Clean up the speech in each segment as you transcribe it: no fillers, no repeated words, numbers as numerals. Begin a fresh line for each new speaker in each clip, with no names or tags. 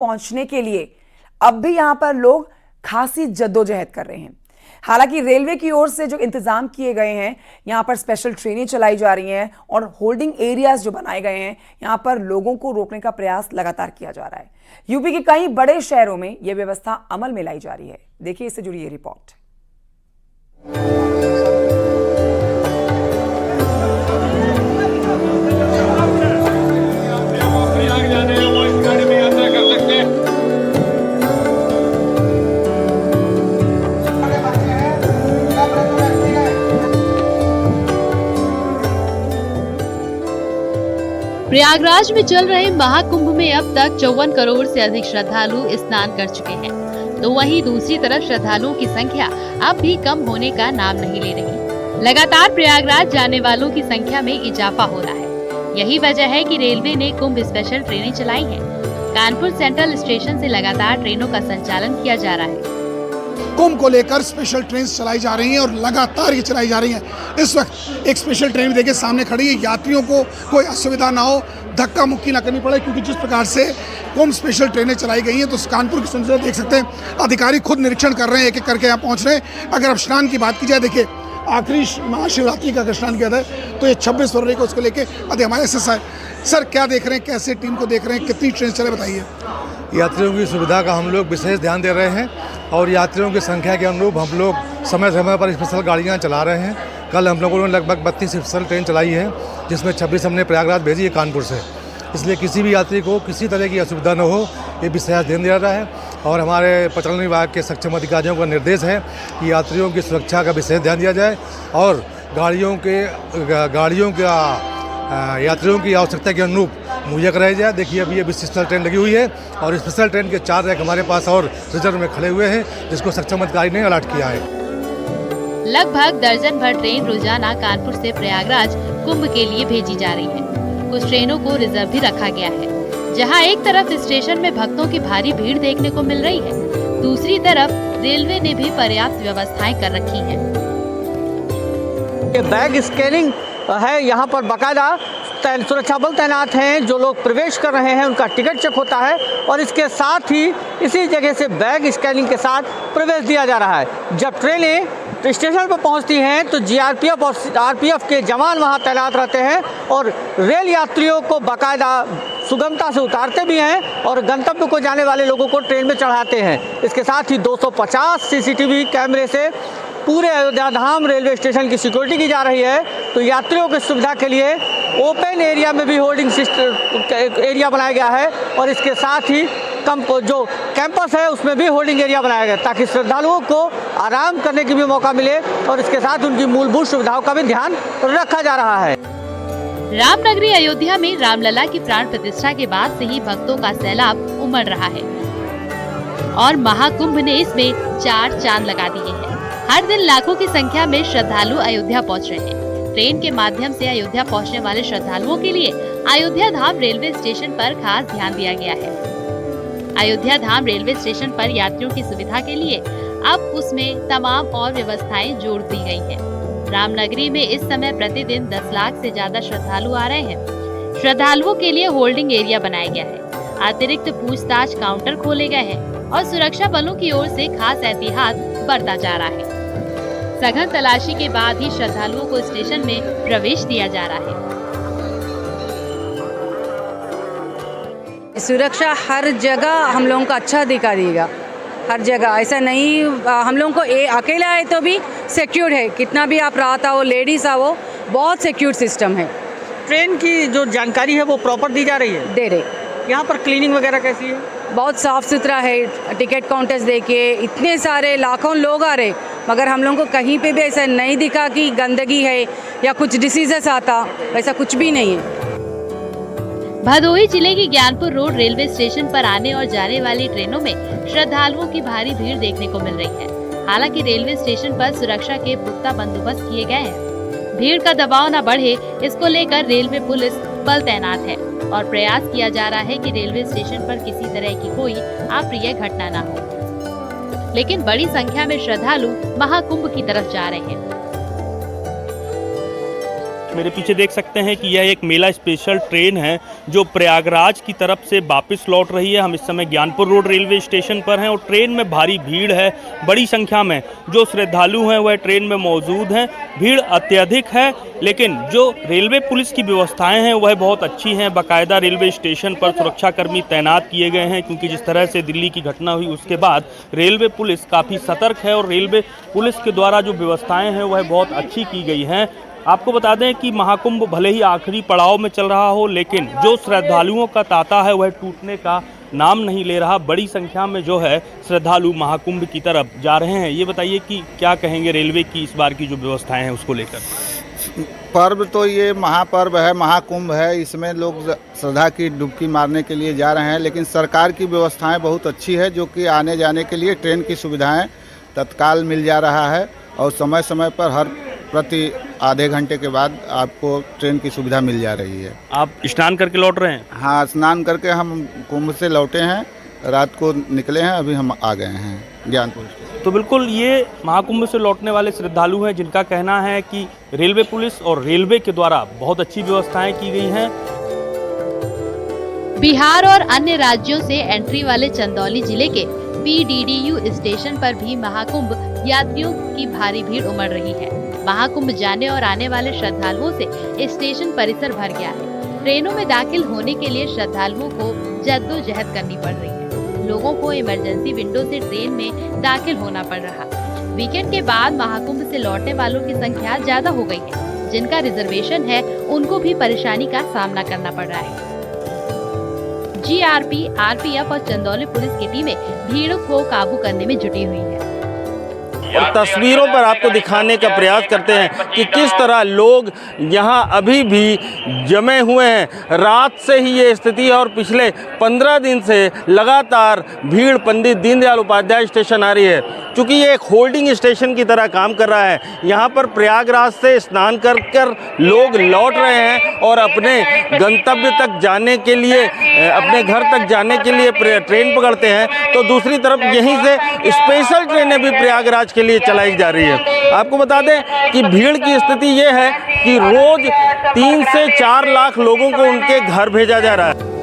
पहुंचने के लिए अब भी यहां पर लोग खासी जद्दोजहद कर रहे हैं। हालांकि रेलवे की ओर से जो इंतजाम किए गए हैं, यहां पर स्पेशल ट्रेनें चलाई जा रही हैं और होल्डिंग एरियाज जो बनाए गए हैं, यहां पर लोगों को रोकने का प्रयास लगातार किया जा रहा है। यूपी के कई बड़े शहरों में यह व्यवस्था अमल में लाई जा रही है। देखिए इससे जुड़ी ये रिपोर्ट।
प्रयागराज में चल रहे महाकुंभ में अब तक 54 करोड़ से अधिक श्रद्धालु स्नान कर चुके हैं, तो वहीं दूसरी तरफ श्रद्धालुओं की संख्या अब भी कम होने का नाम नहीं ले रही। लगातार प्रयागराज जाने वालों की संख्या में इजाफा हो रहा है। यही वजह है कि रेलवे ने कुंभ स्पेशल ट्रेनें चलाई हैं। कानपुर सेंट्रल स्टेशन से लगातार ट्रेनों का संचालन किया जा रहा है।
कुंभ को लेकर स्पेशल ट्रेन चलाई जा रही हैं और लगातार ये चलाई जा रही हैं। इस वक्त एक स्पेशल ट्रेन देखिए सामने खड़ी है। यात्रियों को कोई असुविधा ना हो, धक्का मुक्की ना करनी पड़े, क्योंकि जिस प्रकार से कुंभ स्पेशल ट्रेनें चलाई गई हैं तो कानपुर की संसद देख सकते हैं अधिकारी खुद निरीक्षण कर रहे हैं, एक एक करके यहाँ पहुँच रहे हैं। अगर अब स्नान की बात की जाए, देखिए आखिरी महाशिवरात्रि का स्नान किया था, तो ये 26 फरवरी को उसको लेके हमारे SSI सर क्या देख रहे हैं, कैसे टीम को देख रहे हैं, कितनी ट्रेन चले बताइए।
यात्रियों की सुविधा का हम लोग विशेष ध्यान दे रहे हैं और यात्रियों की संख्या के अनुरूप हम लोग समय समय पर स्पेशल गाड़ियां चला रहे हैं। कल हम लोगों ने लगभग 32 स्पेशल ट्रेन चलाई है, जिसमें 26 हमने प्रयागराज भेजी है कानपुर से। इसलिए किसी भी यात्री को किसी तरह की असुविधा न हो, ये विशेष ध्यान दिया रहा है। और हमारे परिचालन विभाग के सक्षम अधिकारियों का निर्देश है कि यात्रियों की सुरक्षा का विशेष ध्यान दिया जाए और यात्रियों की आवश्यकता के अनुरूप मुहैया कराया जाए। देखिए अभी ये स्पेशल ट्रेन लगी हुई है और स्पेशल ट्रेन के 4 रैक हमारे पास और रिजर्व में खड़े हुए हैं, जिसको सक्षम अधिकारी ने अलर्ट किया है।
लगभग दर्जन भर ट्रेन रोजाना कानपुर से प्रयागराज कुंभ के लिए भेजी जा रही है। कुछ ट्रेनों को रिजर्व भी रखा गया है। जहां एक तरफ स्टेशन में भक्तों की भारी भीड़ देखने को मिल रही है, दूसरी तरफ रेलवे ने भी पर्याप्त व्यवस्थाएं कर रखी हैं।
बैग स्कैनिंग है, यहाँ पर बाकायदा सुरक्षा बल तैनात हैं। जो लोग प्रवेश कर रहे हैं उनका टिकट चेक होता है और इसके साथ ही इसी जगह से बैग स्कैनिंग के साथ प्रवेश दिया जा रहा है। जब ट्रेनें स्टेशन पर पहुंचती हैं तो GRPF और RPF के जवान वहां तैनात रहते हैं और रेल यात्रियों को बाकायदा सुगमता से उतारते भी हैं और गंतव्य को जाने वाले लोगों को ट्रेन में चढ़ाते हैं। इसके साथ ही 250 CCTV कैमरे से पूरे अयोध्या धाम रेलवे स्टेशन की सिक्योरिटी की जा रही है। तो यात्रियों की सुविधा के लिए ओपन एरिया में भी होल्डिंग एरिया बनाया गया है और इसके साथ ही जो कैंपस है उसमें भी होल्डिंग एरिया बनाया गया, ताकि श्रद्धालुओं को आराम करने की भी मौका मिले और इसके साथ उनकी मूलभूत सुविधाओं का भी ध्यान रखा जा रहा है।
रामनगरी अयोध्या में रामलला की प्राण प्रतिष्ठा के बाद से ही भक्तों का सैलाब उमड़ रहा है और महाकुंभ ने इसमें 4 चांद लगा दिए हैं। हर दिन लाखों की संख्या में श्रद्धालु अयोध्या पहुंच रहे हैं। ट्रेन के माध्यम से अयोध्या पहुंचने वाले श्रद्धालुओं के लिए अयोध्या धाम रेलवे स्टेशन पर खास ध्यान दिया गया है। अयोध्या धाम रेलवे स्टेशन पर यात्रियों की सुविधा के लिए अब उसमें तमाम और व्यवस्थाएं जोड़ दी गई हैं। रामनगरी में इस समय प्रतिदिन 10 लाख से ज्यादा श्रद्धालु आ रहे हैं। श्रद्धालुओं के लिए होल्डिंग एरिया बनाया गया है। अतिरिक्त पूछताछ काउंटर खोले गए हैं और सुरक्षा बलों की ओर से खास एहतियात बरता जा रहा है। सघन तलाशी के बाद ही श्रद्धालुओं को स्टेशन में प्रवेश दिया जा रहा है।
सुरक्षा हर जगह हम लोगों को अच्छा दिखा देगा, हर जगह ऐसा नहीं हम लोगों को अकेला है तो भी सिक्योर है। कितना भी आप रात आओ, लेडीज आओ, बहुत सिक्योर सिस्टम है।
ट्रेन की जो जानकारी है वो प्रॉपर दी जा रही है?
दे रहे।
यहाँ पर क्लीनिंग वगैरह कैसी है?
बहुत साफ सुथरा है। टिकट काउंटर्स देखिए, इतने सारे लाखों लोग आ रहे, मगर हम लोगों को कहीं पे भी ऐसा नहीं दिखा कि गंदगी है या कुछ डिसीजेस आता, वैसा कुछ भी नहीं है।
भदोही जिले के ज्ञानपुर रोड रेलवे स्टेशन पर आने और जाने वाली ट्रेनों में श्रद्धालुओं की भारी भीड़ देखने को मिल रही है। हालांकि रेलवे स्टेशन पर सुरक्षा के पुख्ता बंदोबस्त किए गए हैं। भीड़ का दबाव न बढ़े, इसको लेकर रेलवे पुलिस बल तैनात है और प्रयास किया जा रहा है कि रेलवे स्टेशन पर किसी तरह की कोई अप्रिय घटना न हो। लेकिन बड़ी संख्या में श्रद्धालु महाकुंभ की तरफ जा रहे हैं।
मेरे पीछे देख सकते हैं कि यह एक मेला स्पेशल ट्रेन है जो प्रयागराज की तरफ से वापस लौट रही है। हम इस समय ज्ञानपुर रोड रेलवे स्टेशन पर हैं और ट्रेन में भारी भीड़ है। बड़ी संख्या में जो श्रद्धालु हैं वह ट्रेन में मौजूद हैं। भीड़ अत्यधिक है, लेकिन जो रेलवे पुलिस की व्यवस्थाएं हैं वह बहुत अच्छी हैं। बाकायदा रेलवे स्टेशन पर सुरक्षाकर्मी तैनात किए गए हैं, क्योंकि जिस तरह से दिल्ली की घटना हुई उसके बाद रेलवे पुलिस काफ़ी सतर्क है और रेलवे पुलिस के द्वारा जो व्यवस्थाएं हैं वह बहुत अच्छी की गई हैं। आपको बता दें कि महाकुंभ भले ही आखिरी पड़ाव में चल रहा हो, लेकिन जो श्रद्धालुओं का तांता है वह टूटने का नाम नहीं ले रहा। बड़ी संख्या में जो है श्रद्धालु महाकुंभ की तरफ जा रहे हैं। ये बताइए कि क्या कहेंगे रेलवे की इस बार की जो व्यवस्थाएं हैं उसको लेकर?
पर्व तो ये महापर्व है, महाकुंभ है, इसमें लोग श्रद्धा की डुबकी मारने के लिए जा रहे हैं। लेकिन सरकार की व्यवस्थाएं बहुत अच्छी है, जो कि आने जाने के लिए ट्रेन की सुविधाएं तत्काल मिल जा रहा है और समय समय पर हर प्रति आधे घंटे के बाद आपको ट्रेन की सुविधा मिल जा रही है।
आप स्नान करके लौट रहे हैं?
हाँ, स्नान करके हम कुंभ से लौटे हैं, रात को निकले हैं, अभी हम आ गए हैं ज्ञानपुर।
तो बिल्कुल ये महाकुंभ से लौटने वाले श्रद्धालु हैं जिनका कहना है कि रेलवे पुलिस और रेलवे के द्वारा बहुत अच्छी व्यवस्थाएं की गई हैं।
बिहार और अन्य राज्यों से एंट्री वाले चंदौली जिले के PDDU स्टेशन पर भी महाकुंभ यात्रियों की भारी भीड़ उमड़ रही है। महाकुंभ जाने और आने वाले श्रद्धालुओं से स्टेशन परिसर भर गया है। ट्रेनों में दाखिल होने के लिए श्रद्धालुओं को जद्दोजहद करनी पड़ रही है। लोगों को इमरजेंसी विंडो से ट्रेन में दाखिल होना पड़ रहा। वीकेंड के बाद महाकुंभ से लौटने वालों की संख्या ज्यादा हो गई है। जिनका रिजर्वेशन है उनको भी परेशानी का सामना करना पड़ रहा है। GRP, RPF और चंदौली पुलिस की टीमें भीड़ को काबू करने में जुटी हुई है
और तस्वीरों पर आपको दिखाने का प्रयास करते हैं कि किस तरह लोग यहाँ अभी भी जमे हुए हैं। रात से ही ये स्थिति है और पिछले 15 दिन से लगातार भीड़ पंडित दीनदयाल उपाध्याय स्टेशन आ रही है। चूँकि ये एक होल्डिंग स्टेशन की तरह काम कर रहा है, यहाँ पर प्रयागराज से स्नान कर लोग लौट रहे हैं और अपने गंतव्य तक जाने के लिए, अपने घर तक जाने के लिए ट्रेन पकड़ते हैं। तो दूसरी तरफ यहीं से स्पेशल ट्रेनें भी प्रयागराज के लिए चलाई जा रही है। आपको बता दें कि भीड़ की स्थिति ये है कि रोज 3 से 4 लाख लोगों को उनके घर भेजा जा रहा है।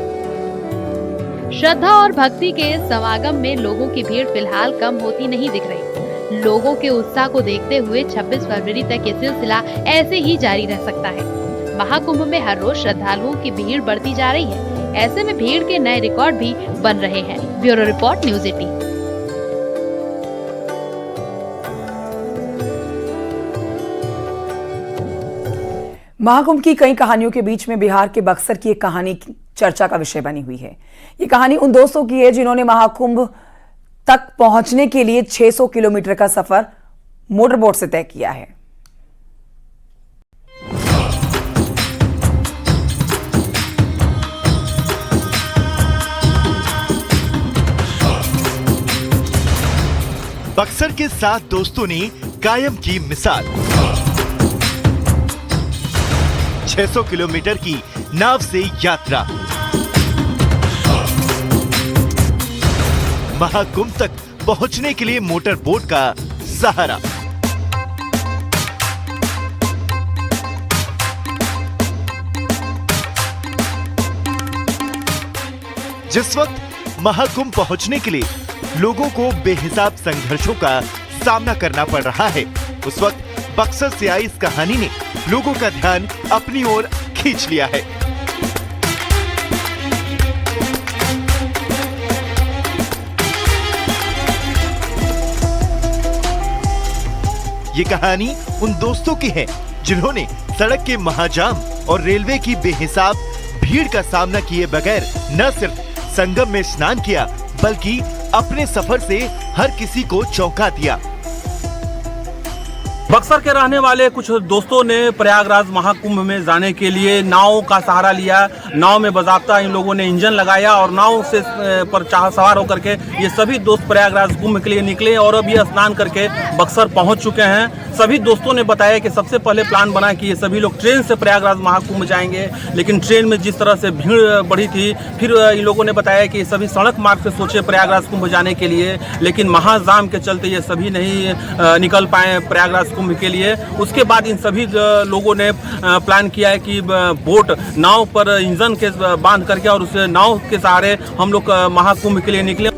श्रद्धा और भक्ति के समागम में लोगों की भीड़ फिलहाल कम होती नहीं दिख रही। लोगों के उत्साह को देखते हुए 26 फरवरी तक ये सिलसिला ऐसे ही जारी रह सकता है। महाकुंभ में हर रोज श्रद्धालुओं की भीड़ बढ़ती जा रही है। ऐसे में भीड़ के नए रिकॉर्ड भी बन रहे हैं। Bureau report, news 18।
महाकुंभ की कई कहानियों के बीच में बिहार के बक्सर की एक कहानी चर्चा का विषय बनी हुई है। ये कहानी उन दोस्तों की है जिन्होंने महाकुंभ तक पहुंचने के लिए 600 किलोमीटर का सफर मोटरबोट से तय किया है।
बक्सर के 7 दोस्तों ने कायम की मिसाल। 600 किलोमीटर की नाव से यात्रा, महाकुंभ तक पहुंचने के लिए मोटर बोट का सहारा। जिस वक्त महाकुंभ पहुंचने के लिए लोगों को बेहिसाब संघर्षों का सामना करना पड़ रहा है, उस वक्त बक्सर से आई इस कहानी ने लोगों का ध्यान अपनी ओर खींच लिया है। ये कहानी उन दोस्तों की है जिन्होंने सड़क के महाजाम और रेलवे की बेहिसाब भीड़ का सामना किए बगैर न सिर्फ संगम में स्नान किया, बल्कि अपने सफर से हर किसी को चौंका दिया।
बक्सर के रहने वाले कुछ दोस्तों ने प्रयागराज महाकुंभ में जाने के लिए नाव का सहारा लिया। नाव में बाज़ाब्ता इन लोगों ने इंजन लगाया और नाव से पर सवार होकर के ये सभी दोस्त प्रयागराज कुंभ के लिए निकले और अब ये स्नान करके बक्सर पहुंच चुके हैं। सभी दोस्तों ने बताया कि सबसे पहले प्लान बना कि ये सभी लोग ट्रेन से प्रयागराज महाकुंभ जाएंगे, लेकिन ट्रेन में जिस तरह से भीड़ बढ़ी थी, फिर इन लोगों ने बताया कि सभी सड़क मार्ग से सोचे प्रयागराज कुंभ जाने के लिए, लेकिन महाजाम के चलते ये सभी नहीं निकल पाए प्रयागराज कुंभ महाकुंभ के लिए। उसके बाद इन सभी लोगों ने प्लान किया है कि बोट नाव पर इंजन के बांध करके और उस नाव के सहारे हम लोग महाकुंभ के लिए निकले।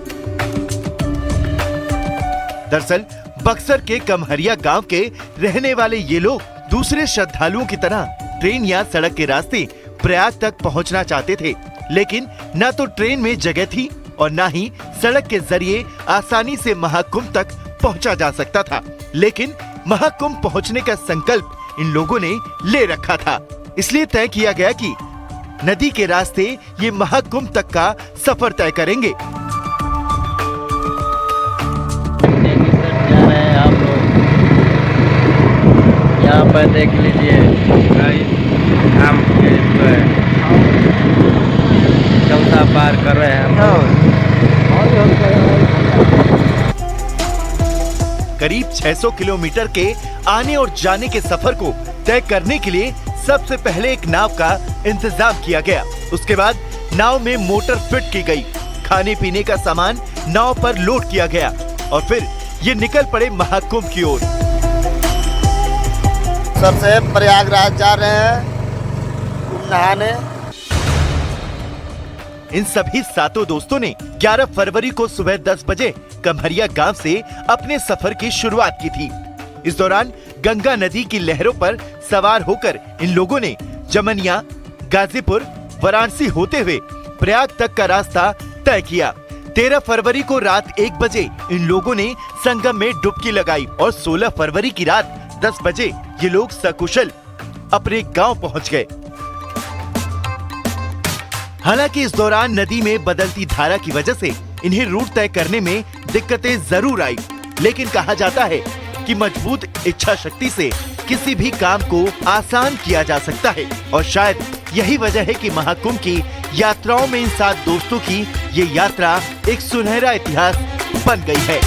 दरअसल बक्सर के कमहरिया गांव के रहने वाले ये लोग दूसरे श्रद्धालुओं की तरह ट्रेन या सड़क के रास्ते प्रयाग तक पहुंचना चाहते थे, लेकिन न तो ट्रेन में जगह थी और न ही सड़क के जरिए आसानी से महाकुंभ तक पहुंचा जा सकता था। लेकिन महाकुंभ पहुंचने का संकल्प इन लोगों ने ले रखा था, इसलिए तय किया गया कि नदी के रास्ते ये महाकुंभ तक का सफर तय करेंगे।
आप लोग यहाँ पर देख लीजिए, हम चौथा पार कर रहे हैं।
करीब 600 किलोमीटर के आने और जाने के सफर को तय करने के लिए सबसे पहले एक नाव का इंतजाम किया गया। उसके बाद नाव में मोटर फिट की गई, खाने पीने का सामान नाव पर लोड किया गया और फिर ये निकल पड़े महाकुंभ की ओर।
सबसे प्रयागराज जा रहे हैं नहाने।
इन सभी सातों दोस्तों ने 11 फरवरी को सुबह 10 बजे कमहरिया गांव से अपने सफर की शुरुआत की थी। इस दौरान गंगा नदी की लहरों पर सवार होकर इन लोगों ने जमनिया, गाजीपुर, वाराणसी होते हुए प्रयाग तक का रास्ता तय किया। 13 फरवरी को रात 1 बजे इन लोगों ने संगम में डुबकी लगाई और 16 फरवरी की रात 10 बजे ये लोग सकुशल अपने गांव पहुंच गए। हालांकि इस दौरान नदी में बदलती धारा की वजह से इन्हें रूट तय करने में दिक्कतें जरूर आई, लेकिन कहा जाता है कि मजबूत इच्छा शक्ति से किसी भी काम को आसान किया जा सकता है और शायद यही वजह है कि महाकुंभ की यात्राओं में इन 7 दोस्तों की ये यात्रा एक सुनहरा इतिहास बन गई है।